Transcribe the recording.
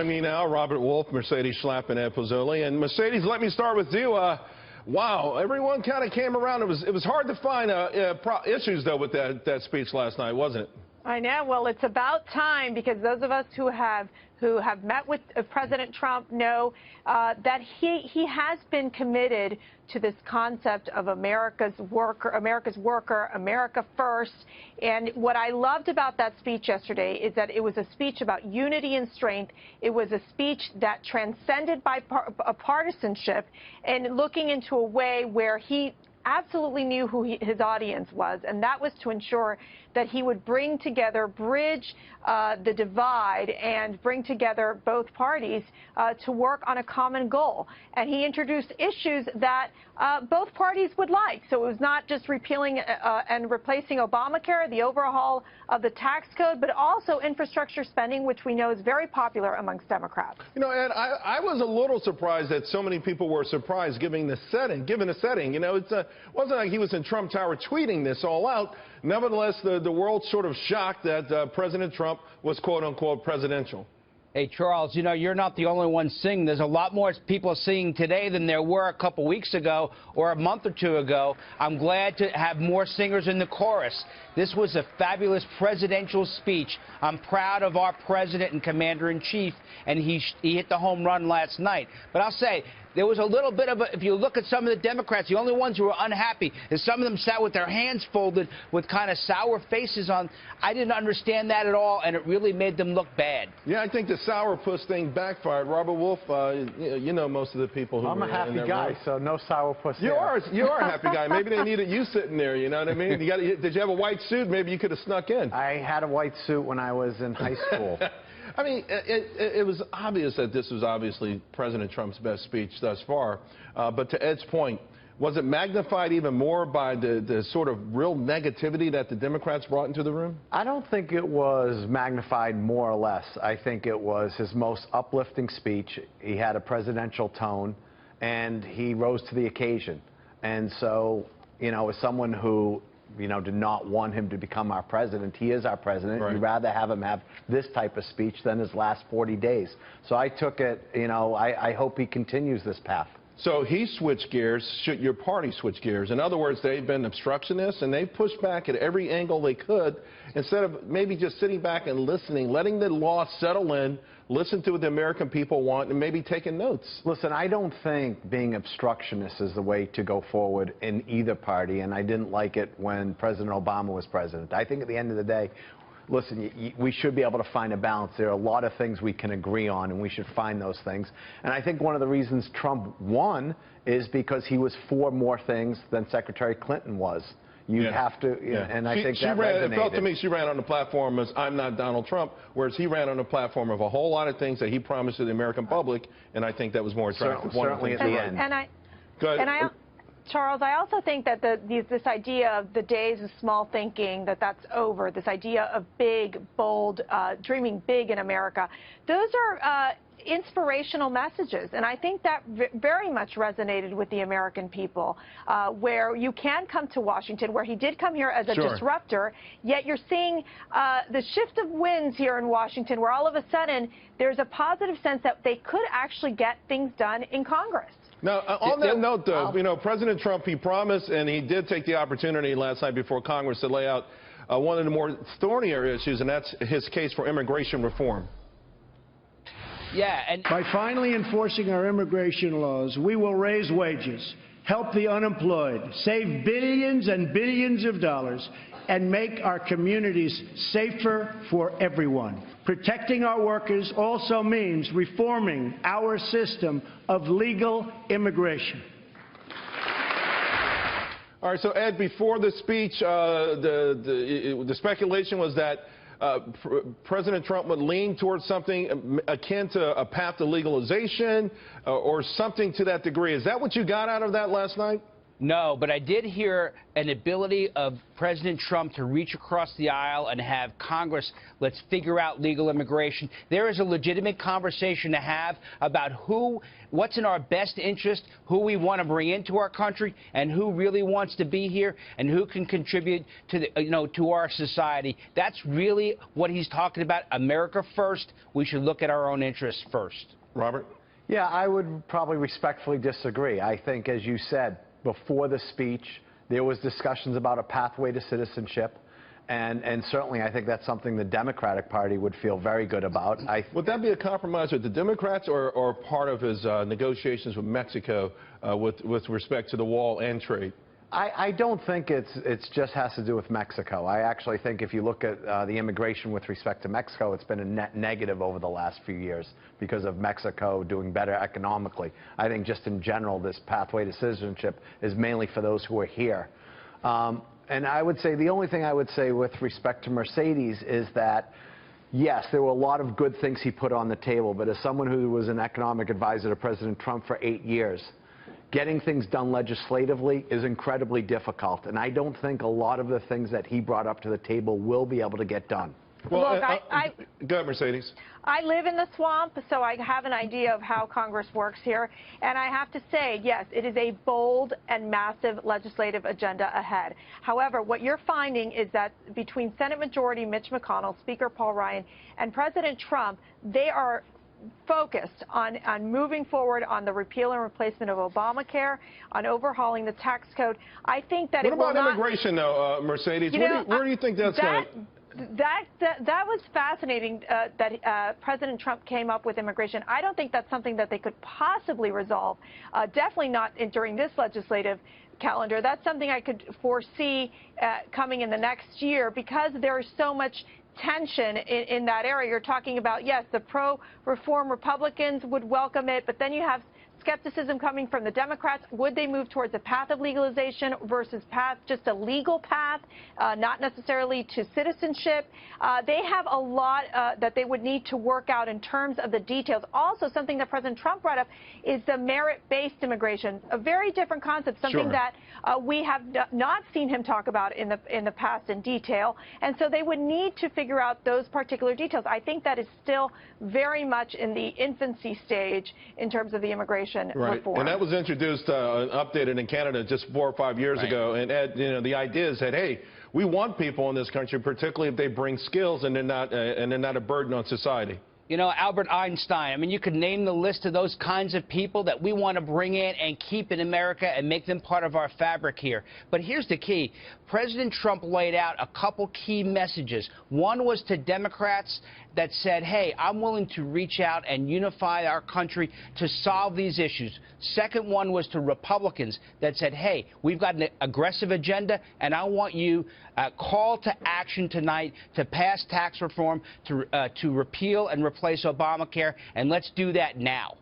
Joining me now, Robert Wolf, Mercedes Schlapp, and Ed Pozzouli. And Mercedes, let me start with you. Wow, everyone kind of came around. It was hard to find issues, though, with that speech last night, wasn't it? I know. Well, it's about time, because those of us who have met with President Trump know that he has been committed to this concept of America's worker, America first. And what I loved about that speech yesterday is that it was a speech about unity and strength. It was a speech that transcended partisanship and looking into a way where he absolutely knew who his audience was, and that was to ensure that he would bring together, bridge the divide, and bring together both parties to work on a common goal. And he introduced issues that both parties would like. So it was not just repealing and replacing Obamacare, the overhaul of the tax code, but also infrastructure spending, which we know is very popular amongst Democrats. You know, Ed, I was a little surprised that so many people were surprised given the setting. You know, it wasn't like he was in Trump Tower tweeting this all out. Nevertheless, the world sort of shocked that President Trump was, quote-unquote, presidential. Hey, Charles, you know, you're not the only one singing. There's a lot more people singing today than there were a couple weeks ago or a month or two ago. I'm glad to have more singers in the chorus. This was a fabulous presidential speech. I'm proud of our president and commander-in-chief, and he hit the home run last night. But I'll say, there was a little bit of a, if you look at some of the Democrats, the only ones who were unhappy is some of them sat with their hands folded with kind of sour faces on. I didn't understand that at all, and it really made them look bad. Yeah, I think the sourpuss thing backfired. Robert Wolf, you know most of the people who I'm a happy guy, so no sourpuss. You are a happy guy. Maybe they needed you sitting there, you know what I mean? Did you have a white suit? Maybe you could have snuck in. I had a white suit when I was in high school. I mean, it was obvious that this was obviously President Trump's best speech thus far. But to Ed's point, was it magnified even more by the sort of real negativity that the Democrats brought into the room? I don't think it was magnified more or less. I think it was his most uplifting speech. He had a presidential tone, and he rose to the occasion. And so, you know, as someone who, you know, did not want him to become our president. He is our president. Right. You'd rather have him have this type of speech than his last 40 days. So I took it, you know, I hope he continues this path. So he switched gears. Should your party switch gears? In other words, they've been obstructionists, and they've pushed back at every angle they could instead of maybe just sitting back and listening, letting the law settle in, listen to what the American people want, and maybe taking notes. Listen, I don't think being obstructionist is the way to go forward in either party, and I didn't like it when President Obama was president. I think at the end of the day, listen, we should be able to find a balance. There are a lot of things we can agree on, and we should find those things. And I think one of the reasons Trump won is because he was for more things than Secretary Clinton was. You have to, and I think that resonated. It felt to me she ran on the platform as I'm not Donald Trump, whereas he ran on the platform of a whole lot of things that he promised to the American public, and I think that was more attractive. Certainly at the end. Charles, I also think that this idea of the days of small thinking, that's over, this idea of big, bold, dreaming big in America, those are inspirational messages, and I think that very much resonated with the American people, where you can come to Washington, where he did come here as a disruptor, yet you're seeing the shift of winds here in Washington, where all of a sudden there's a positive sense that they could actually get things done in Congress. Now, on that note, though, you know, President Trump, he promised, and he did take the opportunity last night before Congress to lay out one of the more thornier issues, and that's his case for immigration reform. Yeah, and by finally enforcing our immigration laws, we will raise wages, help the unemployed, save billions and billions of dollars, and make our communities safer for everyone. Protecting our workers also means reforming our system of legal immigration. All right, so Ed, before the speech, the speculation was that President Trump would lean towards something akin to a path to legalization or something to that degree. Is that what you got out of that last night? No, but I did hear an ability of President Trump to reach across the aisle and have Congress, let's figure out legal immigration. There is a legitimate conversation to have about what's in our best interest, who we want to bring into our country, and who really wants to be here, and who can contribute to to our society. That's really what he's talking about. America first. We should look at our own interests first. Robert? Yeah, I would probably respectfully disagree. I think, as you said, before the speech, there was discussions about a pathway to citizenship, and certainly I think that's something the Democratic Party would feel very good about. Would that be a compromise with the Democrats or part of his negotiations with Mexico with respect to the wall and trade? I don't think it's just has to do with Mexico. I actually think if you look at the immigration with respect to Mexico, it's been a net negative over the last few years because of Mexico doing better economically. I think just in general, this pathway to citizenship is mainly for those who are here. And I would say the only thing I would say with respect to Mercedes is that, yes, there were a lot of good things he put on the table, but as someone who was an economic advisor to President Trump for 8 years, getting things done legislatively is incredibly difficult, and I don't think a lot of the things that he brought up to the table will be able to get done. Well, Look, go ahead, Mercedes. I live in the swamp, so I have an idea of how Congress works here. And I have to say, yes, it is a bold and massive legislative agenda ahead. However, what you're finding is that between Senate Majority Mitch McConnell, Speaker Paul Ryan, and President Trump, they are focused on moving forward on the repeal and replacement of Obamacare, on overhauling the tax code. I think that What about immigration, though, Mercedes? Where do you think that's going to... That was fascinating that President Trump came up with immigration. I don't think that's something that they could possibly resolve, definitely not during this legislative calendar. That's something I could foresee coming in the next year because there is so much tension in that area. You're talking about, yes, the pro-reform Republicans would welcome it, but then you have skepticism coming from the Democrats. Would they move towards a path of legalization versus just a legal path, not necessarily to citizenship? They have a lot that they would need to work out in terms of the details. Also, something that President Trump brought up is the merit-based immigration, a very different concept, something that we have not seen him talk about in the past in detail. And so they would need to figure out those particular details. I think that is still very much in the infancy stage in terms of the immigration reform. And that was introduced and updated in Canada just 4 or 5 years ago. And Ed, the idea is that, hey, we want people in this country, particularly if they bring skills and they're not a burden on society. You know, Albert Einstein, I mean, you could name the list of those kinds of people that we want to bring in and keep in America and make them part of our fabric here. But here's the key. President Trump laid out a couple key messages. One was to Democrats that said, hey, I'm willing to reach out and unify our country to solve these issues. Second one was to Republicans that said, hey, we've got an aggressive agenda, and I want you call to action tonight to pass tax reform, to repeal and replace Obamacare, and let's do that now.